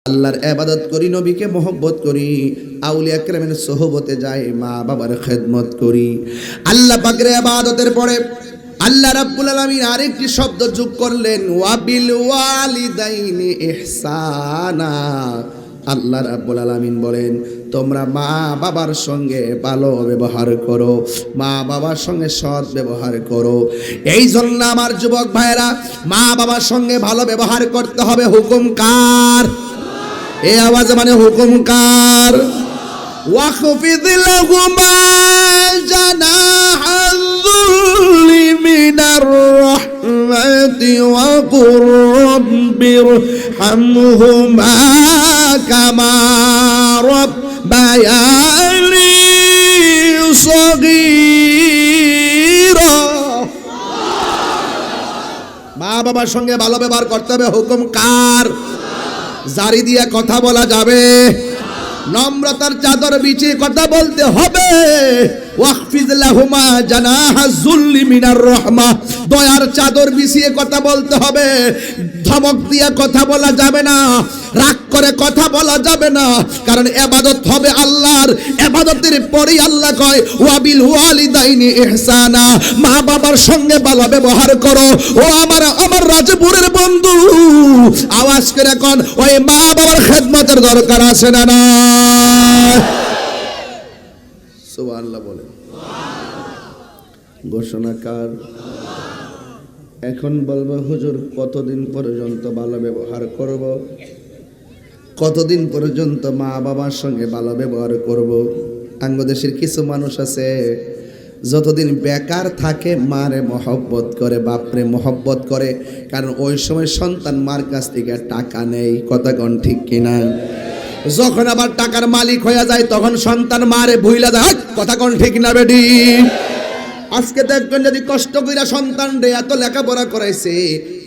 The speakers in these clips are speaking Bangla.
আল্লাহর ইবাদত করি, নবীকে মহব্বত করি, আউলিয়া কেরামের সোহবতে যাই, মা বাবার খেদমত করি। আল্লাহ পাকের ইবাদতের পরে আল্লাহ রাব্বুল আলামিন আরেকটি শব্দ যোগ করলেন, ওয়াবিল ওয়ালিদাইনি ইহসানা। আল্লাহ রাব্বুল আলামিন বলেন, তোমরা মা বাবার সঙ্গে ভালো ব্যবহার করো, মা বাবার সঙ্গে সৎ ব্যবহার করো। এই জন্য আমার যুবক ভাইরা, মা বাবার সঙ্গে ভালো ব্যবহার করতে হবে। হুকুম কার? এই আওয়াজে মানে হুকুম কার? ওয়াখফিদ লাহুমা জানাহাল যুল্লি মিনার রাহমাতি ওয়া কুর রাব্বিরহামহুমা কামা রাব্বায়ানি সগীরা। মা বাবার সঙ্গে ভালো ব্যবহার করতে হবে। হুকুম কার? জারি দিয়ে কথা বলা যাবে, নম্রতার চাদর বিছিয়ে কথা বলতে হবে। ওয়াখফিজ লাহুমা জানাহা যুল্লি মিনার রাহমা, দয়ার চাদর বিছিয়ে কথা বলতে হবে। ধমক দিয়ে কথা বলা যাবে না, রাগ করে কথা বলা যাবে না, কারণ ইবাদত হবে আল্লাহর। ইবাদতের পরেই আল্লাহ কয় ওয়াবিল ওয়ালিদাইনি ইহসানা, মা বাবার সঙ্গে ভালো ব্যবহার করো। ও আমার রাজপুরের বন্ধু, আওয়াজ করে কোন ওই মা বাবার খেদমতের দরকার আছে না? না, সুবহানাল্লাহ বলে। ঘোষণাকার এখন বলবো, হুজুর কতদিন পর্যন্ত ভালো ব্যবহার করব? কতদিন পর্যন্ত মা বাবার সঙ্গে ভালো ব্যবহার করব? বাংলাদেশের কিছু মানুষ আছে, যতদিন বেকার থাকে মারে মহব্বত করে, বাপরে মহব্বত করে, কারণ ওই সময় সন্তান মার কাছ থেকে টাকা নেই। কথা কোন ঠিক কিনা? যখন আবার টাকার মালিক হয়ে যায় তখন সন্তান মারে ভুইলা যায়। কথা কোন ঠিক না বেডি? আজকে দেখবেন, যদি কষ্ট কইরা সন্তান রে এত লেখাপড়া করাইছে,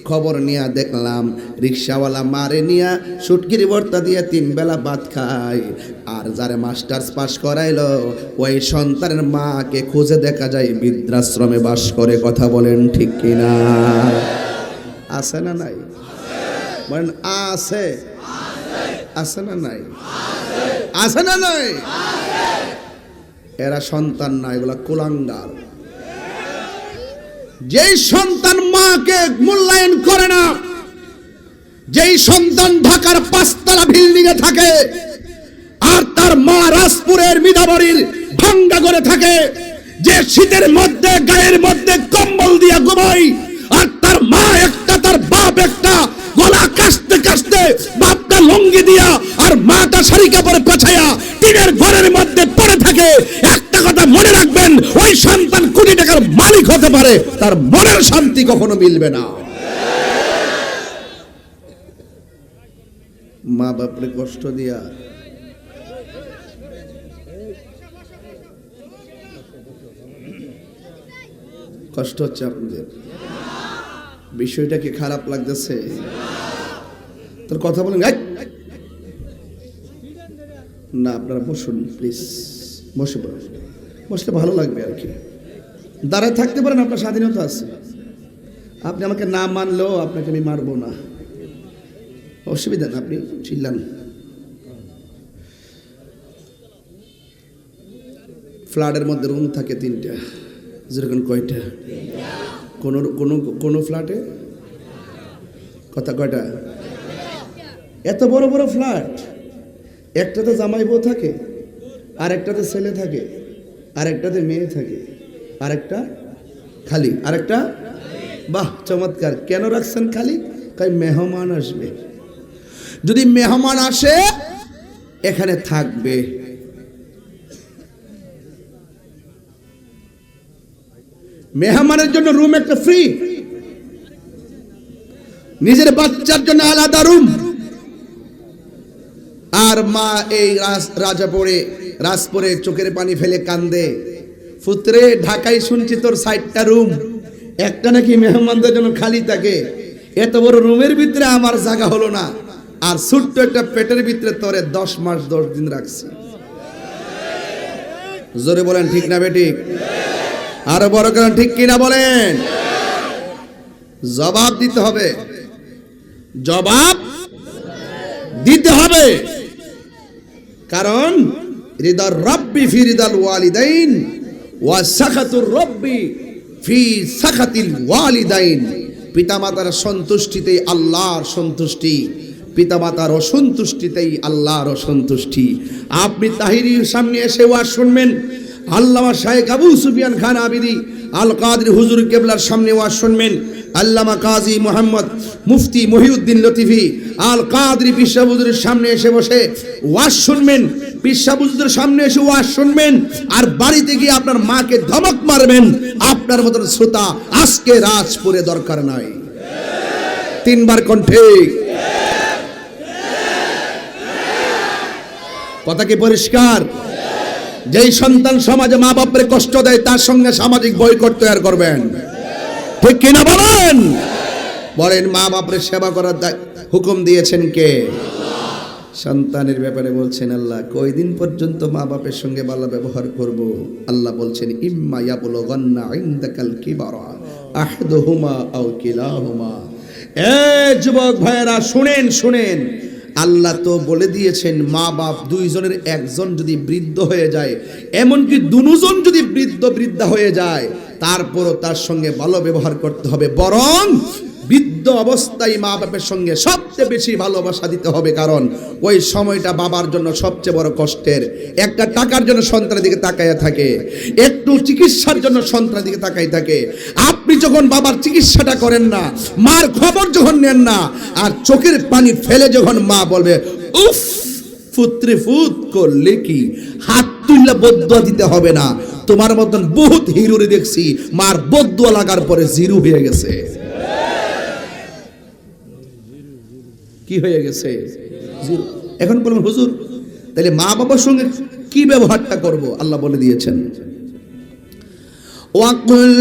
খবর নিয়ে দেখলাম রিক্সাওয়ালা মারে নিয়া শুটকির ভর্তা দিয়ে 3 বেলা ভাত খায়। আর যারে মাস্টার্স পাস করাইলো, ওই সন্তানের মাকে খুঁজে দেখা যায় বৃদ্ধাশ্রমে বাস করে। কথা বলেন ঠিক কিনা? আছে না নাই? বলেন আছে। আছে না নাই? আছে না নাই? এরা সন্তান না, এগুলা কুলাঙ্গার। যেই সন্তান মাকে মূল্যায়ন করে না, যেই সন্তান ঢাকার 5 তলা বিল্ডিং এ থাকে আর তার মা রাজপুরের মিদাবাড়ির ভাঙ্গা ঘরে থাকে, যে শীতের মধ্যে গায়ের মধ্যে কম্বল দিয়া ঘুমায়, আর তার মা একটা, তার বাপ একটা, গলা কাশতে কাশতে বাপটা লুঙ্গি দিয়া আর মাটা শাড়ি কাপড়ে পেছায়া টিনের ঘরের মধ্যে পড়ে থাকে। একটা কথা মনে রাখবেন, ওই সন্তান কোটি টাকার মালিক হতে পারে, তার মনের শান্তি কখনো মিলবে না। মা বাপরে কষ্ট দিয়া কষ্ট হচ্ছে আপনাদের? বিষয়টা কি খারাপ লাগতেছে? তোর কথা বলেন না, আপনারা বসুন প্লিজ, বসে পড়ুন, বসলে ভালো লাগবে আর কি। দাঁড়ায় থাকতে পারেন, আপনার স্বাধীনতা আছে। আপনি আমাকে না মানলেও আপনাকে আমি মারবো না, অসুবিধা না, আপনি চিল্লান। ফ্ল্যাটের মধ্যে রুম থাকে 3টা, যেরকম কয়টা? কোন ফ্ল্যাটে কথা কয়টা? এত বড় বড় ফ্ল্যাট, একটাতে জামাই বউ থাকে, আর একটাতে ছেলে থাকে, আর একটাতে মেয়ে থাকে, আর একটা খালি, আর একটা। বাহ, চমৎকার। কেন রাখছেন খালি? তাই মেহমান আসবে, যদি মেহমান আসে এখানে থাকবে। মেহমানের জন্য রুম একটা ফ্রি, নিজের বাচ্চার জন্য আলাদা রুম। আর মা এই রাজপুরে চোখের পানি ফেলে কান্দে, পুত্রে ঢাকায় শুনছি তোর 60টা রুম, একটা নাকি মেহমানদের জন্য খালি থাকে। এত বড় রুমের ভিতরে আমার জায়গা হলো না, আর ছোট্ট একটা পেটের ভিতরে তোরে 10 মাস 10 দিন রাখছি। জোরে বলেন ঠিক না বেঠিক? আরো বড় করেন ঠিক কিনা বলেন? জবাব দিতে হবে, জবাব দিতে হবে। কারণ রিদার রাব্বি ফি রিদাল ওয়ালিদাইন ওয়া সাখাতুর রাব্বি ফি সাখাতিল ওয়ালিদাইন। পিতামাতার সন্তুষ্টিতেই আল্লাহর সন্তুষ্টি, পিতামাতার অসন্তুষ্টিতেই আল্লাহর অসন্তুষ্টি। আপনি তাহিরির সামনে এসে ওয়াজ শুনবেন, আল্লামা শাইখ আবু সুফিয়ান খান আবিদি আল কাদরি হুজুর কেবলার সামনে ওয়াজ শুনবেন, আল্লামা কাজী মোহাম্মদ মুফতি মহিউদ্দিন লতিফি আল কাদরি পিসা হুজুরের সামনে এসে বসে ওয়াজ শুনবেন, পিসা হুজুরের সামনে এসে ওয়াজ শুনবেন, আর বাড়িতে গিয়ে আপনার মাকে ধমক মারবেন। আপনার মতন শ্রোতা আজকে রাজপুরে দরকার নাই। তিনবার কণ্ঠে কথা কি পরিষ্কার? যেই সন্তান সমাজে মা বাপরে কষ্ট দেয় তার সঙ্গে সামাজিক বয়কট তৈরি করবেন, ঠিক কিনা বলেন? বলেন, মা বাপরে সেবা করার হুকুম দিয়েছেন কে? সন্তানের ব্যাপারে বলছেন আল্লাহ, কয়দিন পর্যন্ত মা বাপের সঙ্গে ভালো ব্যবহার করব? আল্লাহ বলছেন, ইম্মা ইয়াবলুগান্না ইনদাকাল কিবারা আহাদুহুমা আও কিলাহুমা। এ যুবক ভাইরা শুনেন শুনেন, আল্লাহ তো বলে দিয়েছেন মা বাপ দুইজনের একজন যদি বৃদ্ধ হয়ে যায়, এমনকি দুজন যদি বৃদ্ধা হয়ে যায়, তারপরও তার সঙ্গে ভালো ব্যবহার করতে হবে। বরং বৃদ্ধ অবস্থায় মা বাপের সঙ্গে সবচেয়ে বেশি ভালোবাসা দিতে হবে, কারণ ওই সময়টা বাবার জন্য সবচেয়ে বড় কষ্টের। একটা টাকার জন্য সন্তানের দিকে তাকায় থাকে, একটু চিকিৎসার জন্য সন্তানের দিকে তাকাই থাকে। আপনি যখন বাবার চিকিৎসাটা করেন না, মার খবর যখন নেন না, আর চোখের পানি ফেলে যখন মা বলবে উফ ফুত্রে ফুত করলে কি, হাত তুললে বদদুয়া দিতে হবে না। তোমার মতন বহুত হিরোরে দেখছি মার বদদুয়া লাগার পরে জিরো হয়ে গেছে। কি হয়ে গেছে? জিরো। এখন বলবেন হুজুর, তাহলে মা বাবার সঙ্গে কি ব্যবহারটা করব? আল্লাহ বলে দিয়েছেন, ওয়াকুল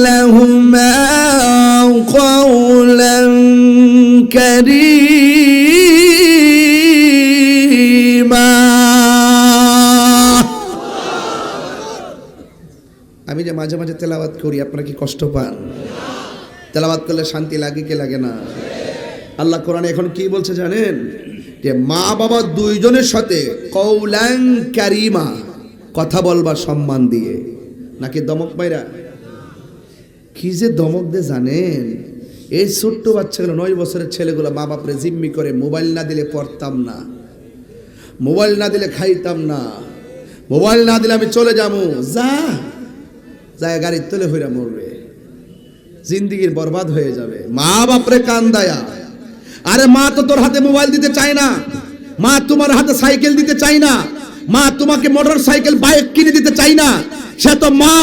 লাহুমা কাওলান কারীমা। আমি যে মাঝে মাঝে তেলাওয়াত করি, আপনারা কি কষ্ট পান? তেলাওয়াত করলে শান্তি লাগে কি লাগে না? আল্লাহ কোরআনে এখন কি বলছে জানেন? যে মা বাবা দুইজনের সাথে কওলান কারীমা, কথা বলবা সম্মান দিয়ে। নাকি দমক মাইরা? কি যে দমক দে জানেন? এই ছোট্ট বাচ্চাগুলো, 9 বছরের ছেলেগুলো মা বাপরে জিম্মি করে, মোবাইল না দিলে পড়তাম না, মোবাইল না দিলে খাইতাম না, মোবাইল না দিলে আমি চলে যাবো, যা যায় গাড়ির তলে হইরা মরবে, জিন্দিগির বরবাদ হয়ে যাবে। মা বাপরে কান্দায়া। আরে মা তো তোর হাতে মোবাইল দিতে চায় না, মা তোমার হাতে সাইকেল দিতে চায় না, মা তোমাকে মোটর সাইকেল বাইক কিনে দিতে চায় না। সে তো মা,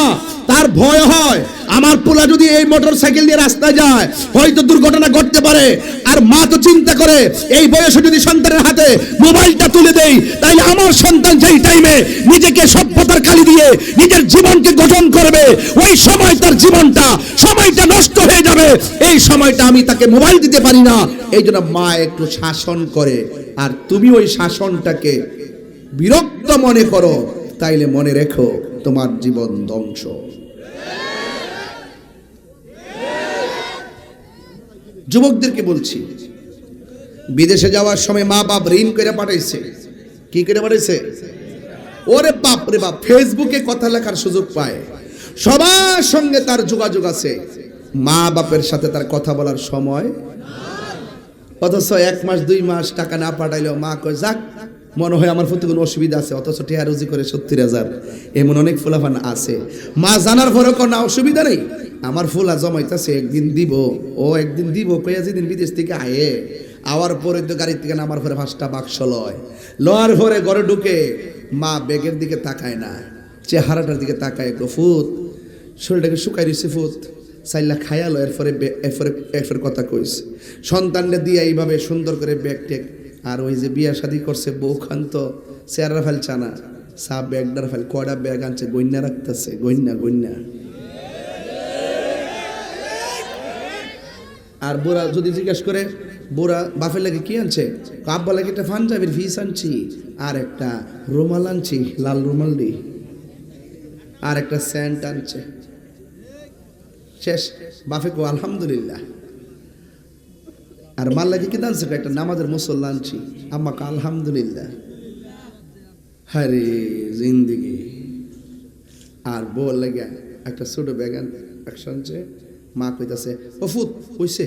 তার ভয় হয় আমার পোলা যদি এই মোটর সাইকেল দিয়ে রাস্তায় যায় হয়তো দুর্ঘটনা ঘটতে পারে। আর মা তো চিন্তা করে এই বয়সে যদি সন্তানের হাতে মোবাইলটা তুলে দেই, তাইলে আমার সন্তান যেই টাইমে নিজেকে সভ্যতার কালি দিয়ে নিজের জীবনকে গঠন করবে, ওই সময় তার সময়টা নষ্ট হয়ে যাবে। এই সময়টা আমি তাকে মোবাইল দিতে পারি না। এই জন্য মা একটু শাসন করে, আর তুমি ওই শাসনটাকে বিরক্ত মনে করো, তাইলে মনে রেখো তোমার জীবন ধ্বংস। যুবকদেরকে বলছি, বিদেশে যাওয়ার সময় মা বাপ ঋণ করে পাঠাইছে। কি করে পাঠাইছে? ওরে বাপ রে বাপ, ফেসবুকে কথা লেখার সুযোগ পায়, সবার সঙ্গে তার যোগাযোগ আছে, মা বাপের সাথে তার কথা বলার সময়। অথচ 1 মাস 2 মাস টাকা না পাঠাইলেও মা কয় যাক, মনে হয় আমার প্রতি কোনো অসুবিধা আছে, অথচ টিয়া রুজি করে 70,000। এমন অনেক ফুলাফান আছে। মা জানার পরে কোনো অসুবিধা নেই, আমার ফুলা জমাইতেছে, একদিন দিব, ও একদিন দিব কইয়া যেদিন বিদেশ থেকে আয়ে, আওয়ার পরে তো গাড়ির থেকে নামার পরে 5টা বাক্স লওয়ার পরে ঘরে ঢুকে মা ব্যাগের দিকে তাকায় না, চেহারাটার দিকে তাকায়, ফুত শরীরটাকে শুকাই দিছে, ফুত চাইলা খায়ালো। এরপরে কথা কইস সন্তানটা দিয়ে এইভাবে সুন্দর করে ব্যাগ টেক। আর ওই যে বিয়া শাদী করছে বউ খান তো চেয়ারা ফেল চানা সা ব্যাগটার ফেল, কয়টা ব্যাগ আনছে গইন্যা রাখতেছে, গইন্যা। আর বোরা যদি জিজ্ঞেস করে বোরা বাপের লাগে কি আনছে, আব্বা লাগে একটা পাঞ্জাবির ফিস আনছি, আর একটা রুমাল আনছি, লাল রুমাল দি, আর একটা স্যান্ট আনছে। শেষ। বাপে কো আলহামদুলিল্লাহ। আর মাল লাগে কি দানছে একটা নামাজের মুসল্লা আনছি আম্মাকে আলহামদুলিল্লাহ হারে জিন্দিগি। আর বউ লাগে একটা ছোট ব্যাগান একসঙ্গে মা কইতাছে ওফুত হইছে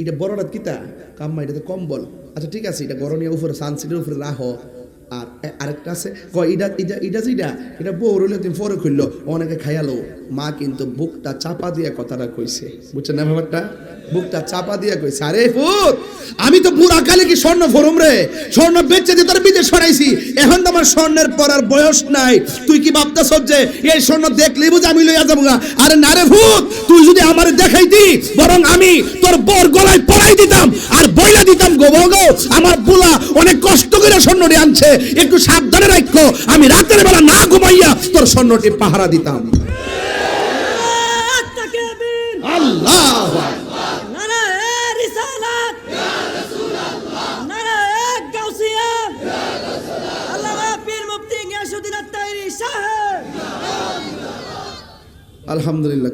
এটা বড় রাত কিতা কাম্মা এটা তো কম্বল আচ্ছা ঠিক আছে এটা গরমের উপরে সানসিটের উপরে রাখো। আর আরেকটা আছে এটা বউ রইলে তুমি পরে খুললো অনেকে খাইয়ালো। মা কিন্তু বুকটা চাপা দিয়ে কথাটা কইছে, বুঝছেন না ব্যাপারটা? বুকটা চাপা দিয়ে কইছে আরে ফুত আমি তো পুরা কালে কি স্বর্ণ ফরম রে, স্বর্ণ বেচে দিয়ে তোর বিদেশ সরাইছি, এখন তো আমার স্বর্ণের পরার বয়স নাই। তুই কি ভাবতাছ যে এই স্বর্ণ দেখলেই বুঝে আমি লইয়া যাবো? আরে না রে ভূত, তুই যদি আমারে দেখাইতি বরং আমি তোর বর গলায় পরাই দিতাম আর বইলা দিতাম গো গো আমার বুলা অনেক কষ্ট করে স্বর্ণটি আনছে, একটু সাবধানে রাখো, আমি রাতের বেলা না ঘুমাইয়া তোর স্বর্ণটি পাহারা দিতাম। আল্লাহ আলহামদুলিল্লাহ।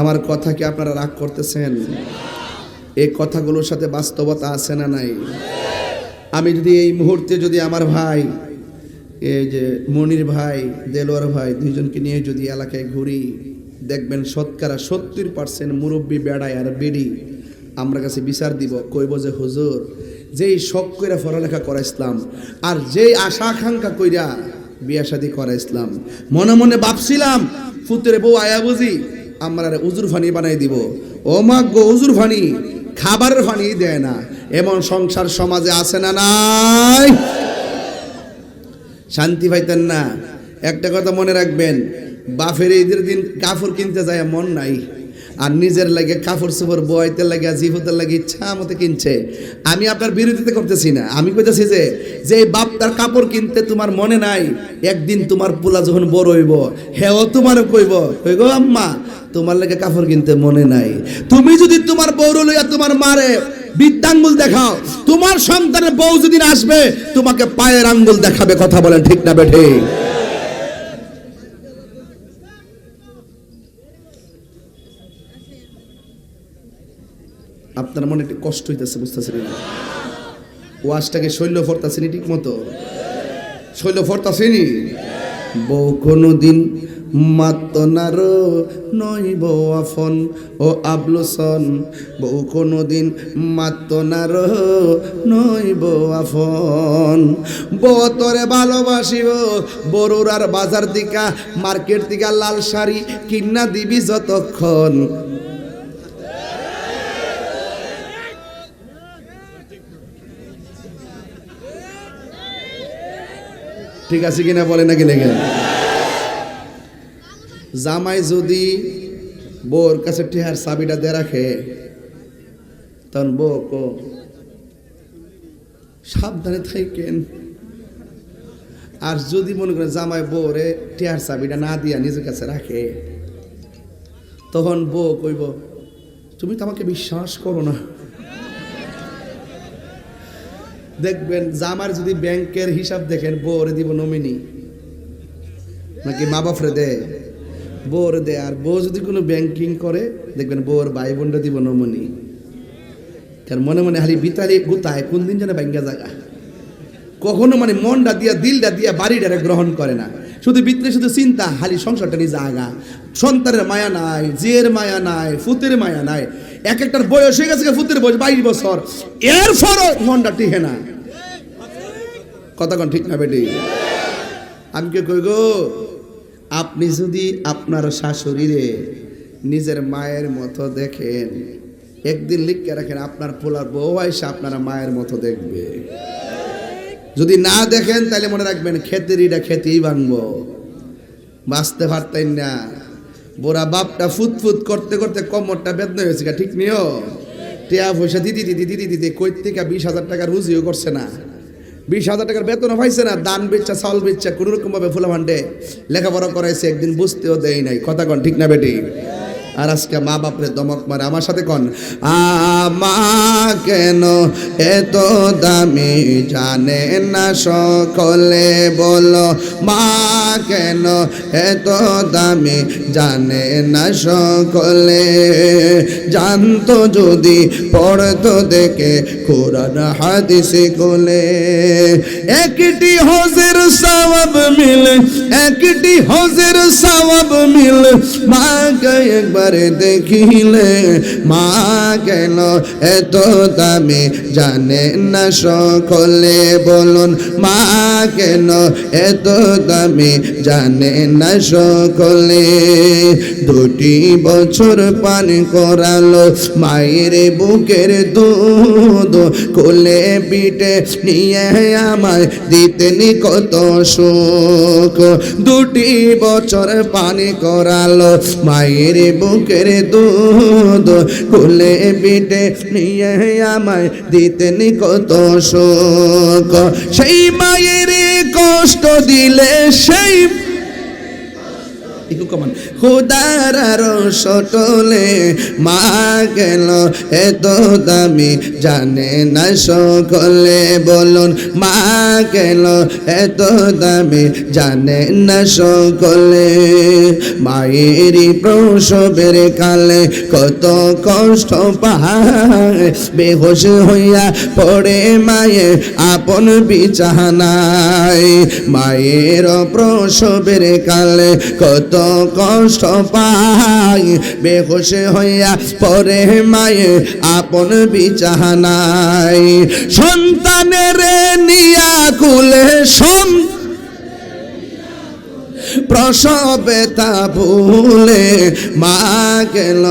আমার কথা কি আপনারা রাগ করতেছেন? এই কথাগুলোর সাথে বাস্তবতা আছে না নাই? আমি যদি এই মুহূর্তে যদি আমার ভাই এই যে মনির ভাই দেলোয়ার ভাই দুইজনকে নিয়ে যদি এলাকায় ঘুরি, দেখবেন শতকরা 70% মুরব্বী বেড়ায় আর বেড়ি আমরা কাছে বিচার দিব, কইব যে হুজুর যেই শখ কইরা পড়ালেখা করা ইসলাম আর যেই আশা আকাঙ্ক্ষা কইরা বিয়া শাদী করা ইসলাম, মনে মনে ভাবছিলাম ফুতের বউ আয়া বুঝি আমরা উজুর ফানি বানাই দিব। ও মা গো, উজুর ফানি খাবারের ফানি দেয় না, এমন সংসার সমাজে আছে না নাই? শান্তি পাইতেন না। একটা কথা মনে রাখবেন, বাফের ঈদের দিন কাপড় কিনতে যায় মন নাই, আর নিজের লাগে কাপড় চোপড় বইতে লাগে জিভতের লাগে ইচ্ছা মতো কিনছে। আমি আপনার বিরোধিতা করতেছি না, আমি কইতেছি যে বাপ তার কাপড় কিনতে তোমার মনে নাই, একদিন তোমার পোলা যখন বড় হইব হেও তোমারও কইব কই গো আম্মা তোমার লাগে কাপড় কিনতে মনে নাই। তুমি যদি তোমার বউর লইয়া তোমার মারে বৃদ্ধাঙ্গুল দেখাও, তোমার সন্তানের বউ যদি আসবে তোমাকে পায়ের আঙ্গুল দেখাবে। কথা বলেন ঠিক না বেঠে? আপনার মনে একটু কষ্ট হইতেছে, বুঝতেছেন? ওয়াজটাকে শৈল্য ফরতাছেনি ঠিক মতো? শৈল্য ফরতাছেনি? বউ কোনদিন মাত্ত নার নই বউ আফন ও আবলুসন, বউ কোনদিন মাত্ত নার নই বউ আফন। বউ তোরে ভালোবাসিব বড়ুর আর বাজার দিকা মার্কেট দিকা লাল শাড়ি কিনা দিবি যতক্ষণ। ঠিক আছে কিনা বলে নাকি লেগে? জামাই যদি বউর কাছে টিহার চাবিটা দিয়ে রাখে তখন বউ কো সাবধানে থাকেন। আর যদি মনে করেন জামাই বউরে টিহার চাবিটা না দিয়া নিজের কাছে রাখে তখন বউ কইব তুমি তো আমাকে বিশ্বাস করো না। দেখবেন জামার যদি ব্যাংকের হিসাব দেখেন বউরে দিব নমিনি নাকি মা বাপরে দে, বউরে দে। আর বউ যদি কোনো ব্যাংকিং করে দেখবেন বউর ভাই বোনটা দিব নমিনি। কারণ মনে মনে হালি বিতালি গুতায় কোন দিন যেন ব্যাংকে জায়গা, কখনো মানে মনটা দিয়া দিলটা দিয়া বাড়িটারে গ্রহণ করে না, শুধু ভিতরে শুধু চিন্তা হালি সংসারটা নিয়ে জায়গা। সন্তানের মায়া নাই, জিয়ের মায়া নাই, ফুতের মায়া নাই। এক একটার বয়স হয়ে গেছে ফুতের বয়স 22 বছর, এরপরও মনটা টিকে না। কথা কোন ঠিক না বেটি? আমি কে কই গো, আপনি যদি আপনার শাশুড়িরে নিজের মায়ের মতো দেখেন, একদিন লিখে রাখেন আপনার পোলার বউ আইসা আপনারা মায়ের মতো দেখবে। যদি না দেখেন তাহলে মনে রাখবেন খেতেরিটা খেতেই ভাঙবো, বাঁচতে পারতেন না। বোরা বাপটা ফুটফুট করতে করতে কোমরটা বেদনা হয়েছে, ঠিক নিও। টিয়া পয়সা দিদি কই থেকে 20,000 টাকা রুজিও করছে না, 20,000 টাকার বেতনও পাইছে না। দান বেচা চাউল বেচা কোনোরকম ভাবে ফুলা ভান্ডে লেখাপড়া করাইছে, একদিন বুঝতেও দেয় নাই। কথা কন ঠিক না বেটি? আর আজকে মা বাপরে দমক মারে। আমার সাথে কন, আমা কেন এত দামি জানে না সকলে, বলো মা কেন এত দামি জানে না সকলে। জানতো যদি পড়তো দেখে কোরআন হাদিস কোলে। একটি হজের সওয়াব মিলে, একটি হজের সওয়াব মিলে মাকে একবার দেখিলে। মা কেন এত দামি জানে না সকলে, বলুন মা কেন এত দামি জানে না সকলে। 2টি বছর পান করালো মায়ের বুকের দুধ, কোলে পিঠে নিয়ে আমায় দিতেনি কত সুখ। 2টি বছর পান করালো মায়ের বুকের দুধ, কোলে পিঠে নিয়ে আমায় দিতেনি কত সুখ। সেই মায়ের কষ্ট দিলে সেই খুদার সটলে, মা গেল এত দামি জানে না সকলে, বলুন মা গেল এত দামি জানে না সকলে। মায়েরই প্রসবের কালে কত কষ্ট পায়, বেহুশ হইয়া পড়ে মায়ে আপন বিছানায়। মায়ের প্রসবের কালে কত কষ্ট পায়, বেহুশ হইয়া পরে মায়ে আপন বিছানায়। সন্তানের নিয়া কুলে প্রসবে তা ভুলে, মা গেল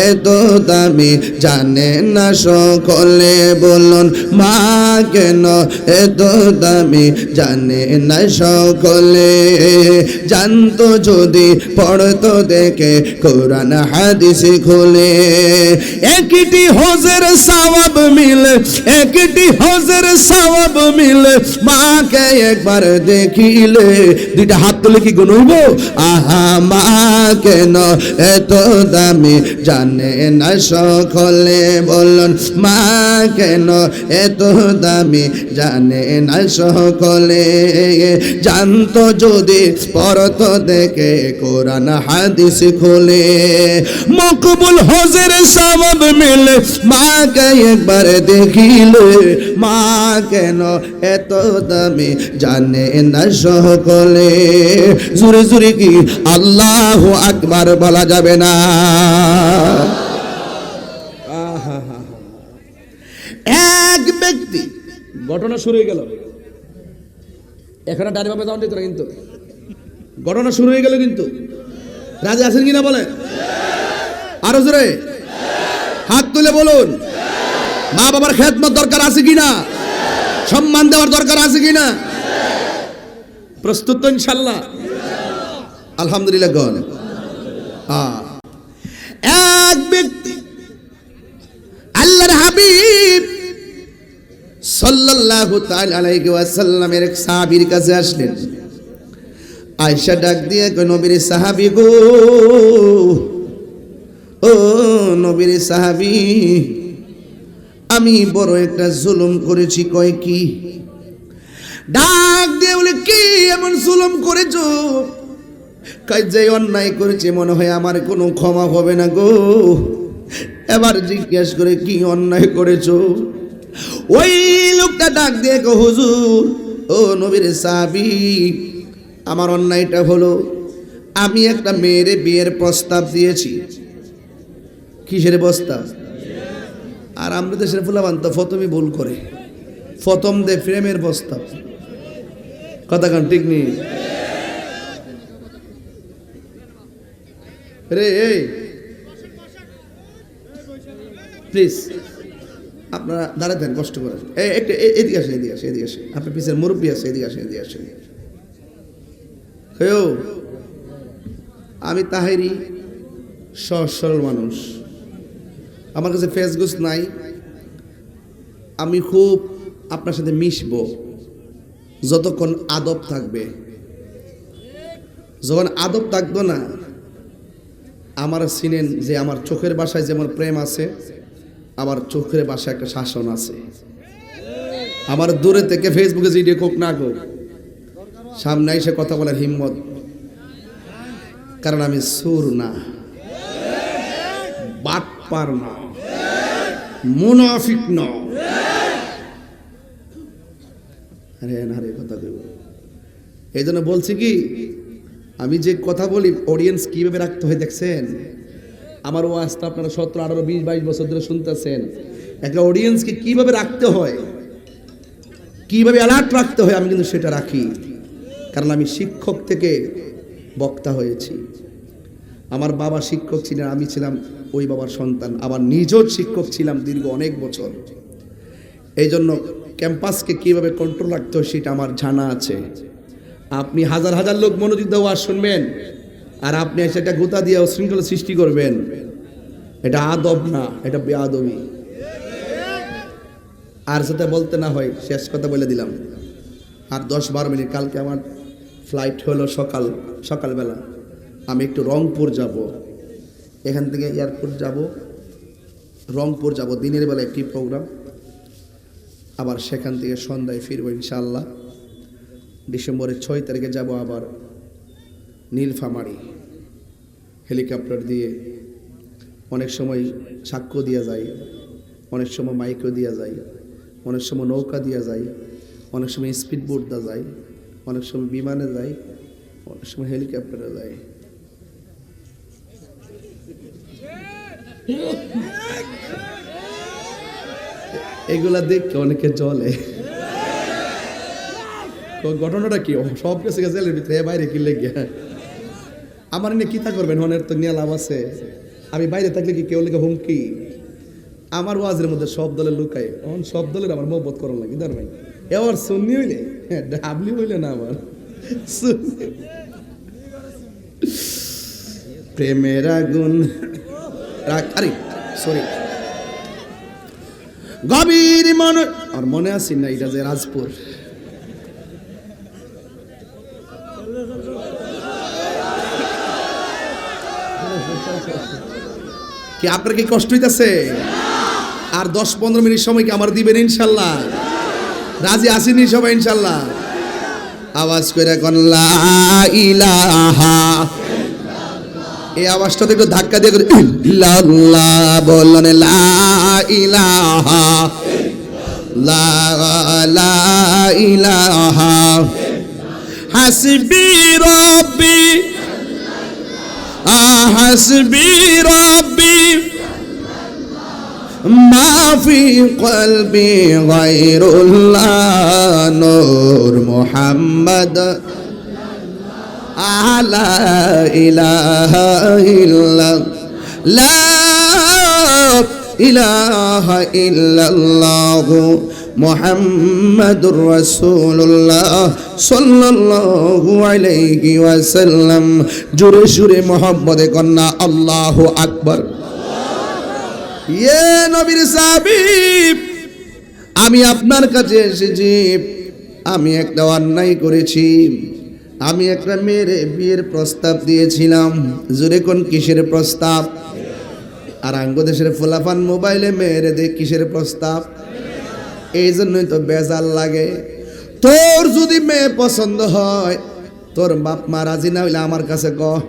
এত দামি জানে না সকলে, বলুন মা কেন এত দামি জানে না সকলে। জানতো যদি পড়তো দেখে কোরআন হাদিস খুলে। একটি হজের সওয়াব মিলে, একটি হজের সওয়াব মিলে মাকে একবার দেখিলে। 2টা হাত তুলে কি গুণ হইব? আহা মা কেন এত দামি জানে না সকলে, বলুন মা কেন এত দামি জানে না সকলে। জানতো যদি পড়তো দেখে কোরআন হাদিস খুলে। মকবুল হজের সওয়াব মিলে মাকে একবার দেখিলে। মা কেন এত দামি জানে না সকলে। জোরে জোরে কি আল্লাহু আকবার বলা যাবে না? এক ব্যক্তি, ঘটনা শুরু হয়ে গেল, এখানে ডানি বামে যাওয়া যেত না, কিন্তু ঘটনা শুরু হয়ে গেল। কিন্তু রাজি আছেন কিনা বলেন? আরো জোরে হাত তুলে বলুন, মা বাবার খেদমত দরকার আছে কিনা? সম্মান দেওয়ার দরকার আছে কিনা? প্রস্তুত তো ইনশাল্লাহ? আলহামদুলিল্লাহ গণ। এক ব্যক্তি আল্লাহর হাবিব সাল্লাল্লাহু তাআলা আলাইহি ওয়াসাল্লামের এক সাহাবীর কাছে আসলেন। আয়েশা ডাক দিয়ে কয়, নবীর সাহাবী গো, ও নবীর সাহাবী, আমি বড় একটা জুলুম করেছি। কয় কি? ডাক দিয়ে বলে, কি এমন জুলুম করেছো? কয় যে অন্যায় করেছে মনে হয় আমার কোনো ক্ষমা হবে না গো। এবার জিজ্ঞেস করে, কি অন্যায় করেছো? ওই লোকটা ডাক দিয়ে কয়, হুজুর, ও নবীর সাহাবী, আমার অন্যায়টা হলো আমি একটা মেয়ের বিয়ের প্রস্তাব দিয়েছি। কিসের প্রস্তাব? আর আমরা দেশের ফুলাবান তো প্রথমে ভুল করে, প্রথম দে প্রেমের প্রস্তাব। কথা কান ঠিক নেই রে? এই প্লিজ আপনারা দাঁড়াতেন, কষ্ট করে একটু এদিকে আসেন, এদিকে আসেন, এদিকে আসেন। আপনার পিছের মুরব্বী আছে, এদিকে আসেন, এদিকে আসেন। আমি তাহেরি, সহজ সরল মানুষ, আমার কাছে ফেসগুস নাই। আমি খুব আপনার সাথে মিশবো যতক্ষণ আদব থাকবে। যখন আদব থাকতো না, আমার চিনেন যে আমার চোখের ভাষায় যেমন প্রেম আছে, আমার চোখের ভাষায় একটা শাসন আছে। আমার দূরে থেকে ফেসবুকে ভিডিও কোক না কোক, সামনে এসে কথা বলার হিম্মত, কারণ আমি সুর না, বাটপার না, মুনাফিক না। আরে না রে, কথা কইব। এই জন্য বলছি কি, আমি যে কথা বলি অডিয়েন্স কিভাবে রাখতে হয় দেখছেন। আমার ওয়াজটা আপনারা 17, 18, 20, 22 বছর ধরে শুনতেছেন। একটা অডিয়েন্সকে কিভাবে রাখতে হয়, কিভাবে অ্যালার্ট রাখতে হয়, আমি কিন্তু সেটা রাখি। কারণ আমি শিক্ষক থেকে বক্তা হয়েছি। আমার বাবা শিক্ষক ছিলেন, আমি ছিলাম ওই বাবার সন্তান। আবার নিজেও শিক্ষক ছিলাম দীর্ঘ অনেক বছর। এই জন্য ক্যাম্পাসকে কিভাবে কন্ট্রোল রাখতে হয় সেটা আমার জানা আছে। আপনি হাজার হাজার লোক মনোযোগ দিয়ে ওয়াজ শুনবেন, আর আপনি সেটা গোতা দিয়ে শৃঙ্খলা সৃষ্টি করবেন, এটা আদব না, এটা বেআদবি। আর সেটা বলতে না হয়, শেষ কথা বলে দিলাম। আর 10-12 মিনিট, কালকে আমার ফ্লাইট হলো সকালবেলা। আমি একটু রংপুর যাব, এখান থেকে এয়ারপোর্ট যাব, রংপুর যাব, দিনের বেলা একটি প্রোগ্রাম, আবার সেখান থেকে সন্ধ্যায় ফিরবো ইনশাআল্লাহ। ডিসেম্বরের 6 তারিখে যাব আবার নীলফামারী, হেলিকপ্টার দিয়ে। অনেক সময় সাক্ষ্য দিয়া যায়, অনেক সময় মাইকও দিয়া যায়, অনেক সময় নৌকা দিয়া যায়, অনেক সময় স্পিড বোট দেওয়া যায়, অনেক সময় বিমানে যায়, অনেক সময় হেলিকপ্টারে যায়। এগুলা দেখে অনেকে চলে। ঘটনাটা কি, সব কিছু জেলের ভিতরে বাইরে কি লেগে আমার নিয়ে কিতা করবেন, হনের তো নিয়ে লাভ আছে। আমি বাইরে থাকলে কি কেউ লেগে হুমকি? আমার ওয়াজের মধ্যে সব দলের লুকায়, সব দলের আমার মহব্বত করার লাগে। ধরবেন এবার সুন্নি হইলে, ডাবলি হইলে না, আমার প্রেমের আগুন আরে সরি গভীর মনে, আর মনে আছে না, এটা যে রাজপুর। কি আপনার কি কষ্ট হইতেছে? আর 10-15 মিনিট সময় কি আমার দিবেন ইনশাল্লাহ? রাজি আসেনি সবাই ইনশাল্লাহ? আওয়াজ করে কোন লা ইলাহা, এই আওয়াজটা একটু ধাক্কা দিয়ে ইল্লাল্লাহ বলুন, লা ইলাহা, লা ইলাহা হাসবি রব্বি, হাসবি রব্বি মা ফি কলবি গায়রুল্লাহ, নূর মুহাম্মদ লা ইলাহা ইল্লাল্লাহ, লা ইলাহা ইল্লাল্লাহ মুহাম্মাদুর রাসূলুল্লাহ সাল্লাল্লাহু আলাইহি ওয়াসাল্লাম। জোরে জোরে মুহাম্মদে কন্না আল্লাহু আকবার। ইয়ে নবীর সাহাবী, আমি আপনার কাছে এসেছি। আমি একটা অন্যায় করেছি। আমি একটা মেয়ের বিয়ের প্রস্তাব দিয়েছিলাম। জোরে কোন কিসের প্রস্তাব? আর আঙ্গদেশের ফুলাফান মোবাইলে মেয়ের দে কিসের প্রস্তাব? এই জন্যই তো বেজাল লাগে। তোর যদি মেয়ে পছন্দ হয়, তোর বাপ মা রাজি না হইলে আমার কাছে কহ,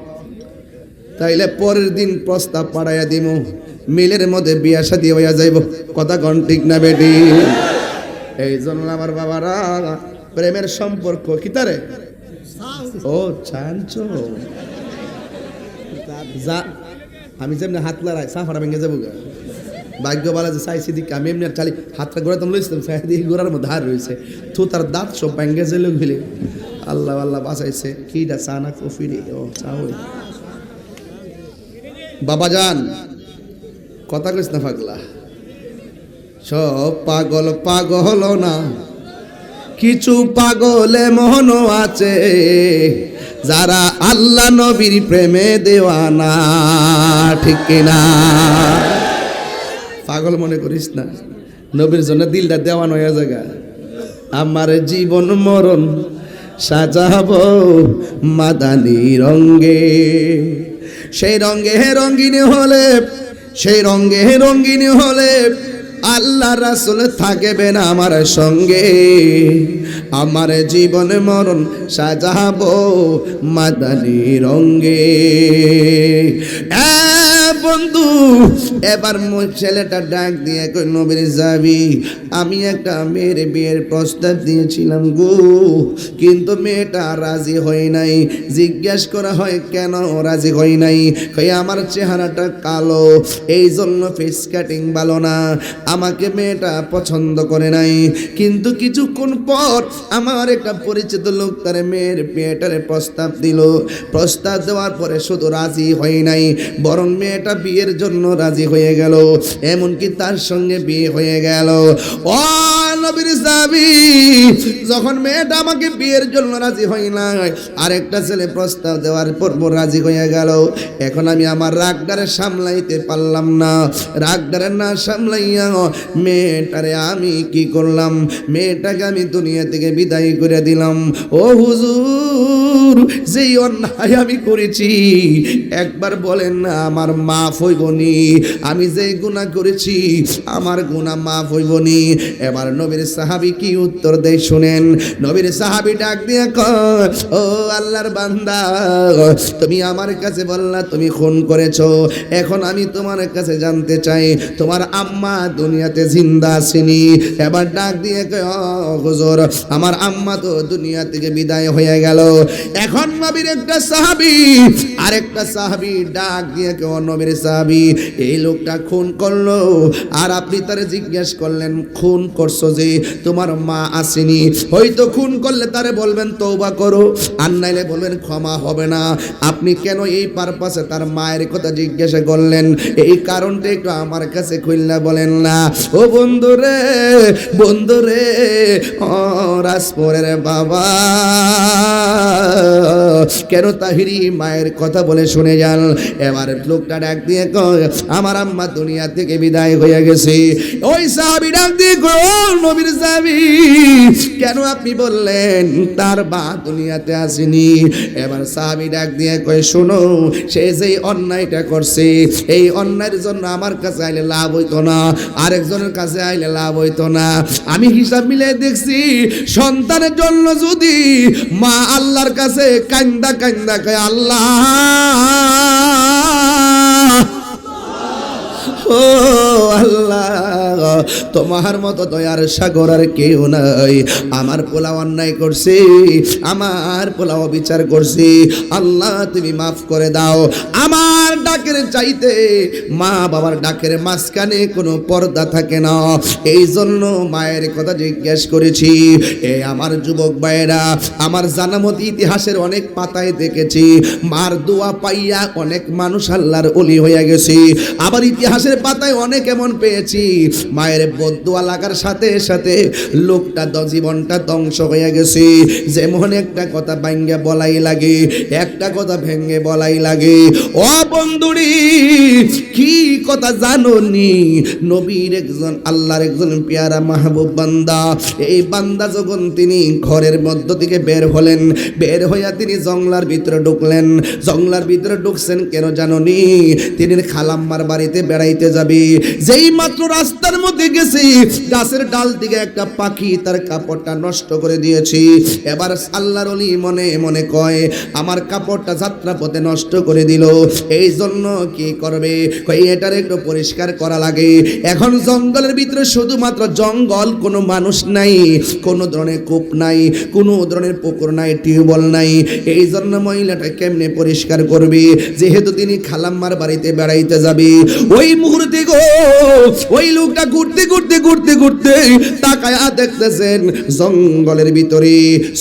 তাইলে পরের দিন প্রস্তাব পাঠাইয়া দিব, মিলের মধ্যে বিয়া শাদী হইয়া যাইব। কথা কোন ঠিক না বেটি? এই জন্য আমার বাবারা, প্রেমের সম্পর্ক কি তারে ও চাঞ্চো যা, আমি যেমনি হাত লড়াই সাফারা ভেঙে যাবো গা। ভাগ্য বলা যে চাইছি দিকে আমি এমনি খালি হাতটা গোড়া তো লইছিলাম, চাই দিকে গোড়ার মধ্যে হার রয়েছে, তো তার দাঁত সব ভেঙে যেল গেলে। আল্লাহ আল্লাহ বাঁচাইছে। কিটা চা না কফি রে? ও চা হই। বাবা যান কথা কইস না পাগলা, সব পাগল পাগল না, কিছু পাগলে মনও আছে, যারা আল্লাহ নবীর প্রেমে দেওয়ানা। ঠিক কিনা? পাগল মনে করিস না, নবীর জন্য দিলটা দেওয়ান হয়ে জায়গা। আমার জীবন মরণ সাজাবো মাদানী রঙ্গে, সেই রঙে রঙিনী হলে, সেই রঙে রঙিনী হলে আল্লাহ রাসূল থাকবেন আমার সঙ্গে। আমার জীবন মরণ সাজাবো মাদানী রঙে। বন্ধু এবার ছেলেটা ডাক দিয়ে কই নবীর যাবি, আমি একটা মেয়ের বিয়ের প্রস্তাব দিয়েছিলাম গো, কিন্তু মেয়েটা রাজি হয় নাই। জিজ্ঞেস করা হয় কেন রাজি হয় নাই, কই আমার চেহারাটা কালো, এই জন্য ফেস কাটিং ভালো না, আমাকে মেয়েটা পছন্দ করে নাই। কিন্তু কিছুক্ষণ পর আমার একটা পরিচিত লোক তার মেয়ের বিয়েটারে প্রস্তাব দিল। প্রস্তাব দেওয়ার পরে শুধু রাজি হয় নাই, বরং মেয়েটা বিয়ের জন্য রাজি হয়ে গেল, এমনকি তার সঙ্গে বিয়ে হয়ে গেল। ও নবীর সাহাবী, যখন মেয়েটা আমাকে বিয়ের জন্য রাজি হয় না, আরেকটা ছেলে প্রস্তাব দেওয়ার পর রাজি হয়ে গেল। এখন আমি আমার রাগটারে সামলাইতে পারলাম না, রাগটারে না সামলাইয়া মেয়েটারে আমি কি করলাম, মেয়েটাকে আমি দুনিয়া থেকে বিদায় করে দিলাম। ও হুজুর, যেই অন্যায় আমি করেছি একবার বলেন না আমার মাফ হইব নি? আমি যেই গুনাহ করেছি আমার গুনাহ মাফ হইব নি? এবার নবীর সাহাবী কি উত্তর দেয় শুনেন। নবীর সাহাবী ডাক দিয়ে কয়, ও আল্লাহর বান্দা, তুমি আমার কাছে বললা তুমি খুন করেছো, এখন আমি তোমার কাছে জানতে চাই তোমার আম্মা দুনিয়াতে জিন্দা আসেনি? এবার ডাক দিয়ে কয়, হুজুর আমার আম্মা তো দুনিয়া থেকে বিদায় হয়ে গেল। এখন নবীর একটা সাহাবী আরেকটা সাহাবী ডাক দিয়ে কয়, নবীর সাহাবী, এই লোকটা খুন করলো আর আপনি তারে জিজ্ঞেস করলেন খুন করছো যে তোমার মা আসেনি, হয়তো খুন করলে তারে বলবেন তওবা করো, আর নাইলে বলবেন ক্ষমা হবে না। আপনি কেন এই পারপাসে তার মায়ের কথা জিজ্ঞাসা করলেন? এই কারণটা একটু আমার কাছে খুলনা বলেন না। ও বন্ধুরে, বন্ধুরে, ও রাজপুরের বাবা, কেন তাহিরি মায়ের কথা বলে শুনে যান। এবার লোকটা ডাক দিয়ে কয়, আমার আম্মা দুনিয়া থেকে বিদায় হয়ে গেছে। ওই সাহাবী ডাক দিয়ে কয়, নবীর সাহাবী, কেন আপনি বললেন তার মা দুনিয়াতে আসেনি? এবার সাহাবী ডাক দিয়ে কয়, শোনো, সে যেই অন্যায়টা করছে এই অন্যায়ের জন্য আমার কাছে আইলে লাভ হইতো না, আরেকজনের কাছে আইলে লাভ হইতো না। আমি হিসাব মিলে দেখছি সন্তানের জন্য যদি মা আল্লাহর কাছে কান্দা কান্দা কয়, আল্লাহ ও আল্লাহ, তোমার মতো দয়ার সাগর আর কেউ নাই, আমার পোলা অন্যায় করছে, আমার পোলা অবিচার করছে, আল্লাহ তুমি মাফ করে দাও। আমার ডাকের চাইতে মা বাবার ডাকের মাঝখানে কোনো পর্দা থাকে না, এই জন্য মায়ের কথা জিজ্ঞেস করেছি। এ আমার যুবক ভাইয়েরা, আমার জানামত ইতিহাসের অনেক পাতায় দেখেছি মার দোয়া পাইয়া অনেক মানুষ আল্লাহর ওলি হয়ে গেছে। আবার ইতিহাসের পাতায় অনেক এমন পেয়েছি মায়ের বদদোয়া লাগার সাথে সাথে লোকটা জীবনটা ধ্বংস হয়ে গেছে। যেমন একটা কথা ভাঙ্গে বলাই লাগে, একটা কথা ভেঙ্গে বলাই লাগে। ও বন্ধুরি, কি কথা জানো নি? নবীর একজন আল্লাহর একজন পেয়ারা মাহবুব বান্দা, এই বান্দা যখন তিনি ঘরের মধ্য থেকে বের হলেন, বের হইয়া তিনি জঙ্গলার ভিতরে ঢুকলেন। জঙ্গলার ভিতরে ঢুকছেন কেন জানো নি? তিনি খালাম্মার বাড়িতে বেড়াইতে যাবে। যেই মাত্র রাস্তার মধ্যে গেছে, গাছের ডাল থেকে একটা পাখি তার কাপড়টা নষ্ট করে দিয়েছে। এবার আল্লাহর ওলি মনে মনে কয়, আমার কাপড়টা যাত্রা পথে নষ্ট করে দিল, এই জন্য কি করবে? কই এটার একটু পরিষ্কার করা লাগে। এখন জঙ্গলের ভিতরে শুধুমাত্র জঙ্গল, কোনো মানুষ নাই, কোনো ধরনের কূপ নাই, কোনো ধরনের পুকুর নাই, টিউবওয়েল নাই। এই জন্য মহিলাটা কেমনে পরিষ্কার করবে? যেহেতু তিনি খালাম্মার বাড়িতে বেড়াইতে যাবে। ওই মুহূর্তে গো, ওই লোকটা ঘুরতে ঘুরতে ঘুরতে ঘুরতে তাকায়া দেখতেছেন জঙ্গলের ভিতরে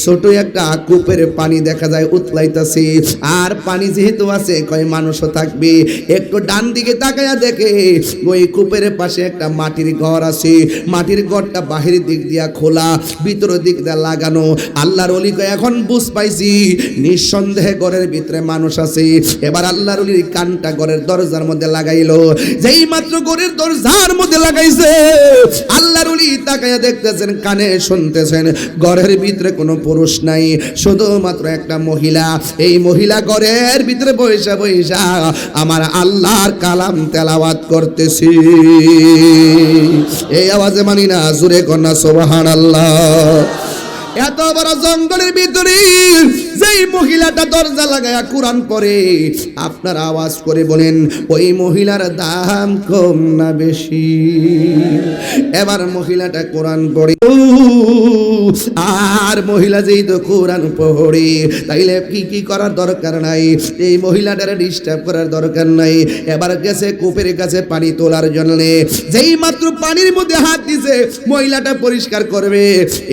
ছোট একটা কূপের পানি দেখা যায় উতলাইতেছে। আর পানি যেহেতু আছে কয় মানুষও থাকবে। একটু ডান দিকে তাকায়া দেখে ওই কূপের পাশে একটা মাটির ঘর আছে। মাটির ঘরটা বাহিরের দিক দিয়া খোলা, ভিতরের দিক দিয়া লাগানো। আল্লাহর ওলি কয়, এখন বুঝ পাইছি নিঃসন্দেহে ঘরের ভিতরে মানুষ আছে। এবার আল্লাহর ওলির কানটা ঘরের দরজার মধ্যে লাগাইলো। যেই যেই মাত্র ঘরের দরজার মধ্যে লাগাইছে, আল্লাহর ওলি তাকায়া দেখতেছেন, কানে শুনতেছেন, ঘরের ভিতরে কোনো পুরুষ নাই, শুধুমাত্র একটা মহিলা। এই মহিলা ঘরের ভিতরে বইসা বইসা আমার আল্লাহর কালাম তেলাওয়াত করতেছি। এই আওয়াজে মানি না, জোরে কন্যা সুবহানাল্লাহ। এত বড় জঙ্গলের ভিতরে যেই মহিলাটা দরজা লাগায়া কোরআন পড়ে, আপনার আওয়াজ করে বলেন ওই মহিলার দাম কম না বেশি? এবার মহিলাটা কোরআন পড়ে, আর মহিলা যেই তো কোরআন পড়ে, তাইলে কি করার দরকার নাই, এই মহিলাটারে ডিস্টার্ব করার দরকার নাই। এবার গেছে কূপের কাছে পানি তোলার জন্য, যেই মাত্র পানির মধ্যে হাত দিছে, মহিলাটা পরিষ্কার করবে,